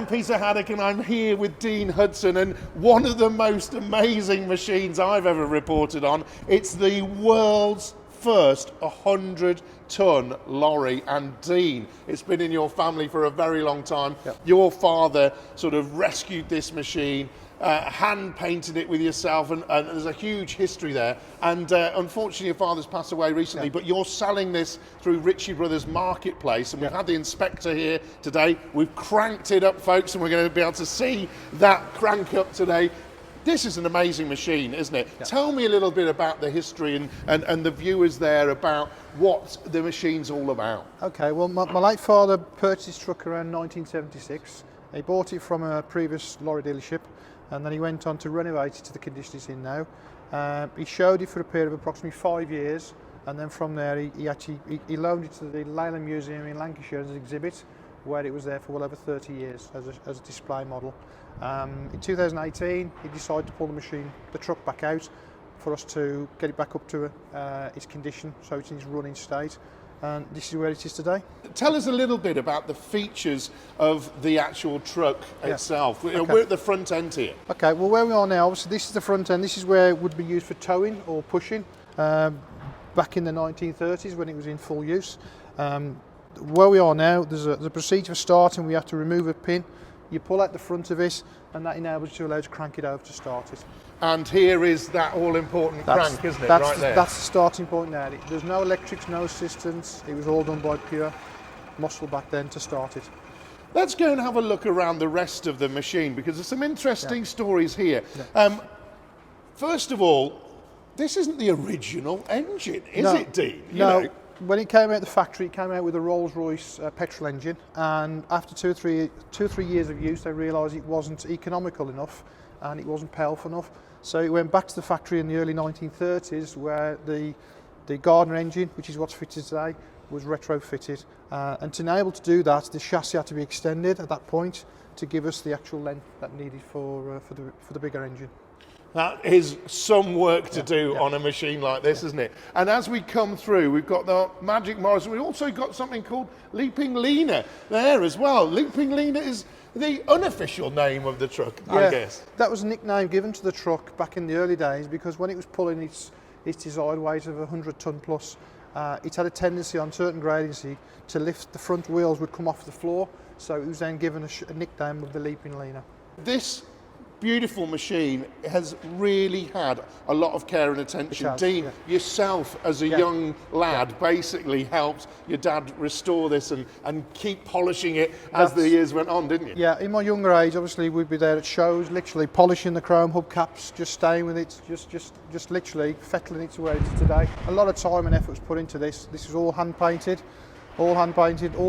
Peter Haddock and I'm here with Dean Hudson, and one of the most amazing machines I've ever reported on. It's the world's first 100-ton lorry. And Dean, it's been in your family for a very long time. Yep. Your father sort of rescued this machine, hand painted it with yourself, and there's a huge history there. And unfortunately your father's passed away recently, Yep. but you're selling this through Ritchie Bros marketplace, and we've Yep. had the inspector here today. We've cranked it up, folks, and we're going to be able to see that crank up today. This is an amazing machine, isn't it? Yep. Tell me a little bit about the history and the viewers there about what the machine's all about. Okay, well, my late father purchased his truck around 1976. He bought it from a previous lorry dealership, and then he went on to renovate it to the condition it's in now. He showed it for a period of approximately 5 years, and then from there he loaned it to the Leyland Museum in Lancashire as an exhibit, where it was there for well over 30 years as a display model. In 2018 he decided to pull the truck back out for us to get it back up to its condition, so it's in its running state. And this is where it is today. Tell us a little bit about the features of the actual truck itself. Okay. We're at the front end here. Okay, well, where we are now, obviously this is the front end. This is where it would be used for towing or pushing back in the 1930s when it was in full use. Where we are now, there's a procedure for starting. We have to remove a pin. You pull out the front of it, and that enables you to crank it over to start it. And here is that all-important crank, isn't it, right there? That's the starting point now. There's no electrics, no assistance. It was all done by pure muscle back then to start it. Let's go and have a look around the rest of the machine, because there's some interesting stories here. Yeah. First of all, this isn't the original engine, is it, Dean? No. When it came out of the factory, it came out with a Rolls-Royce petrol engine, and after two or three years of use, they realised it wasn't economical enough and it wasn't powerful enough. So it went back to the factory in the early 1930s, where the Gardner engine, which is what's fitted today, was retrofitted. And to enable to do that, the chassis had to be extended at that point to give us the actual length that needed for the bigger engine. That is some work to do on a machine like this, isn't it? And as we come through, we've got the Magic Morrison. We've also got something called Leaping Lena there as well. Leaping Lena is the unofficial name of the truck, I guess. That was a nickname given to the truck back in the early days, because when it was pulling its desired weight of 100 ton plus, it had a tendency on certain gradings to lift, the front wheels would come off the floor, so it was then given a nickname of the Leaping Lena. This beautiful machine has really had a lot of care and attention. Dean, yourself as a young lad basically helped your dad restore this and keep polishing it as the years went on, didn't you? Yeah, in my younger age, obviously we'd be there at shows, literally polishing the chrome hubcaps, just staying with it, just literally fettling it to where it is today. A lot of time and effort was put into this. This was all hand painted. All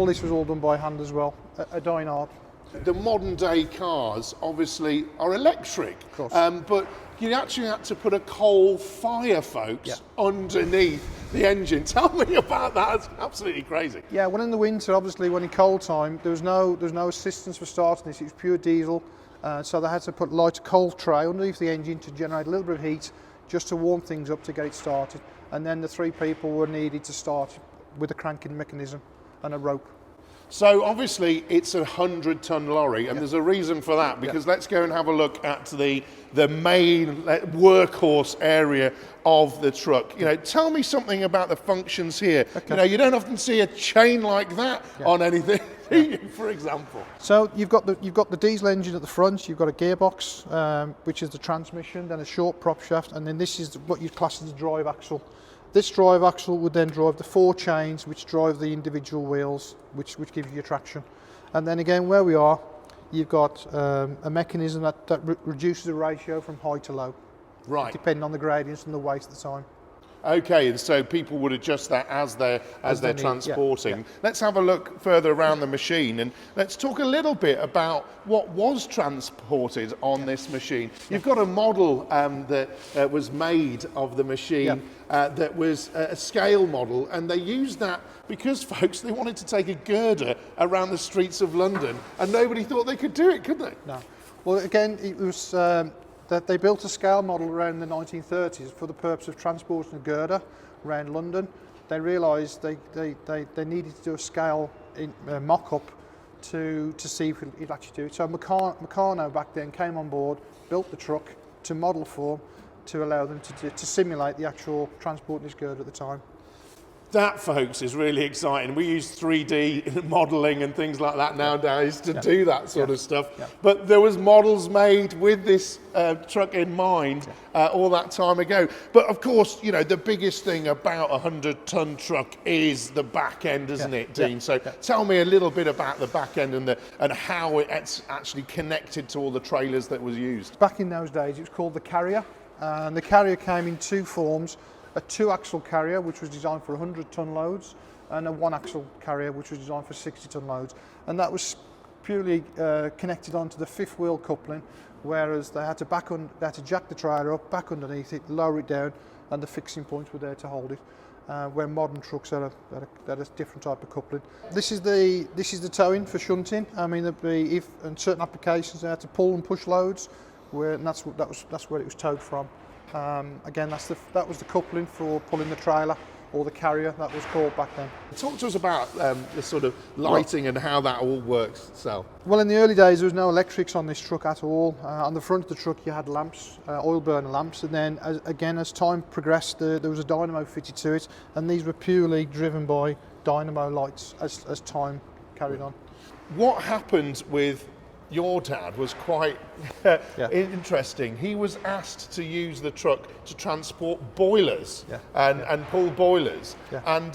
this was all done by hand as well, a dying art. The modern day cars obviously are electric, but you actually had to put a coal fire, folks, underneath the engine. Tell me about that. It's absolutely crazy. Yeah, well, in the winter, obviously, when in cold time, there was no assistance for starting this. It was pure diesel, so they had to put light coal tray underneath the engine to generate a little bit of heat, just to warm things up to get it started. And then the three people were needed to start with a cranking mechanism and a rope. So obviously it's a 100-ton lorry, and there's a reason for that, because let's go and have a look at the main workhorse area of the truck. You know, tell me something about the functions here. You know, you don't often see a chain like that on anything, for example. So you've got the diesel engine at the front. You've got a gearbox, which is the transmission, then a short prop shaft, and then this is what you'd class as the drive axle. This drive axle would then drive the four chains which drive the individual wheels, which give you traction. And then again, where we are, you've got a mechanism that reduces the ratio from high to low, depending on the gradients and the weight at the time. Okay, and so people would adjust that as they're transporting. Let's have a look further around the machine, and let's talk a little bit about what was transported on this machine. You've got a model that was made of the machine that was a scale model, and they used that because, folks, they wanted to take a girder around the streets of London, and nobody thought they could do it, could they? No. Well, again, it was that they built a scale model around the 1930s for the purpose of transporting a girder around London. They realised they needed to do a scale mock-up to see if he'd actually do it. So Meccano back then came on board, built the truck to model form to allow them to simulate the actual transporting his girder at the time. That, folks, is really exciting. We use 3D modelling and things like that nowadays to do that sort of stuff. Yeah. But there was models made with this truck in mind all that time ago. But of course, you know, the biggest thing about a 100-ton truck is the back end, isn't it, Dean? So tell me a little bit about the back end and how it's actually connected to all the trailers that was used. Back in those days, it was called the carrier. And the carrier came in two forms. A 2-axle carrier, which was designed for 100-ton loads, and a 1-axle carrier, which was designed for 60-ton loads. And that was purely connected onto the fifth wheel coupling, whereas they had to jack the trailer up, back underneath it, lower it down, and the fixing points were there to hold it. Where modern trucks are a different type of coupling. This is the towing for shunting. I mean, if in certain applications they had to pull and push loads, and that's where it was towed from. Again, that was the coupling for pulling the trailer, or the carrier, that was called back then. Talk to us about the sort of lighting and how that all works, Sal. Well, in the early days there was no electrics on this truck at all. On the front of the truck you had lamps, oil burner lamps, and then as time progressed there was a dynamo fitted to it, and these were purely driven by dynamo lights as time carried on. What happened with your dad was quite interesting. He was asked to use the truck to transport boilers and pull boilers, and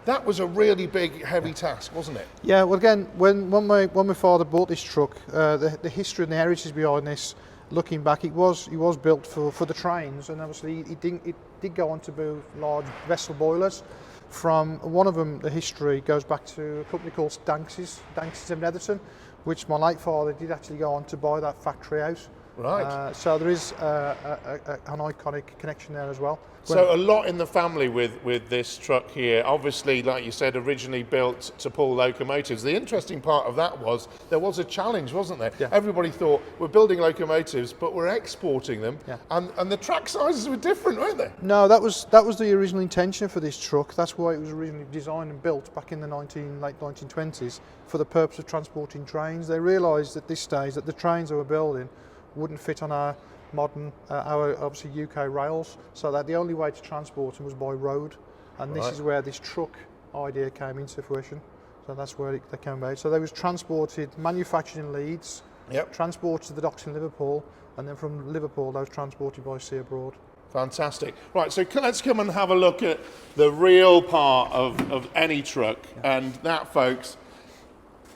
that was a really big, heavy task, wasn't it? Yeah. Well, again, when my father bought this truck, the history and the heritage behind this, looking back, it was built for the trains, and obviously it did go on to build large vessel boilers. From one of them, the history goes back to a company called Danks's in Netherton, which my late father did actually go on to buy that factory out. Right. So there is an iconic connection there as well. So a lot in the family with this truck here. Obviously, like you said, originally built to pull locomotives. The interesting part of that was there was a challenge, wasn't there? Yeah. Everybody thought we're building locomotives, but we're exporting them, Yeah. and the track sizes were different, weren't they? No, that was the original intention for this truck. That's why it was originally designed and built back in the late 1920s for the purpose of transporting trains. They realised at this stage that the trains they were building wouldn't fit on our modern, our obviously UK rails, so that the only way to transport them was by road, and this is where this truck idea came into fruition. So that's where they came about. So they was transported, manufactured in Leeds, transported to the docks in Liverpool, and then from Liverpool they was transported by sea abroad. Fantastic. Right, so let's come and have a look at the real part of any truck, and that, folks,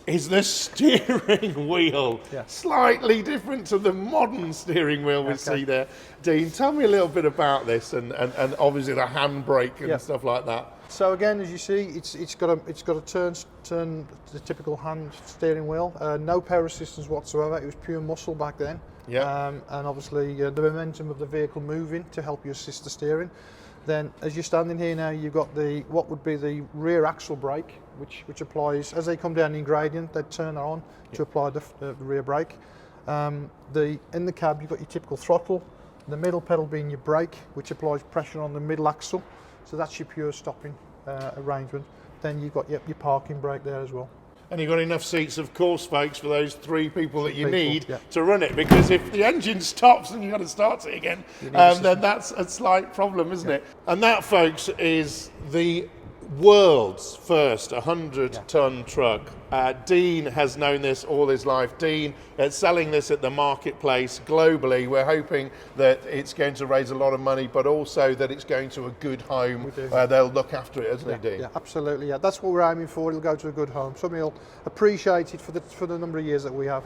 is the steering wheel. Slightly different to the modern steering wheel we see there. Dean, tell me a little bit about this, and obviously the handbrake and stuff like that. So again, as you see, it's got a turn the typical hand steering wheel. No power assistance whatsoever. It was pure muscle back then. And obviously the momentum of the vehicle moving to help you assist the steering. Then, as you're standing here now, you've got what would be the rear axle brake, which applies as they come down in gradient. They turn that on to apply the rear brake. In the cab, you've got your typical throttle. The middle pedal being your brake, which applies pressure on the middle axle. So that's your pure stopping arrangement. Then you've got your parking brake there as well. And you've got enough seats, of course, folks, for those 3 people that you need to run it. Because if the engine stops and you've got to start it again, then that's a slight problem, isn't it? And that, folks, is the world's first 100-ton truck. Dean has known this all his life. Dean is selling this at the marketplace globally. We're hoping that it's going to raise a lot of money, but also that it's going to a good home where they'll look after it, isn't it, Dean? Yeah, absolutely. Yeah, that's what we're aiming for. It'll go to a good home. Somebody will appreciate it for the number of years that we have.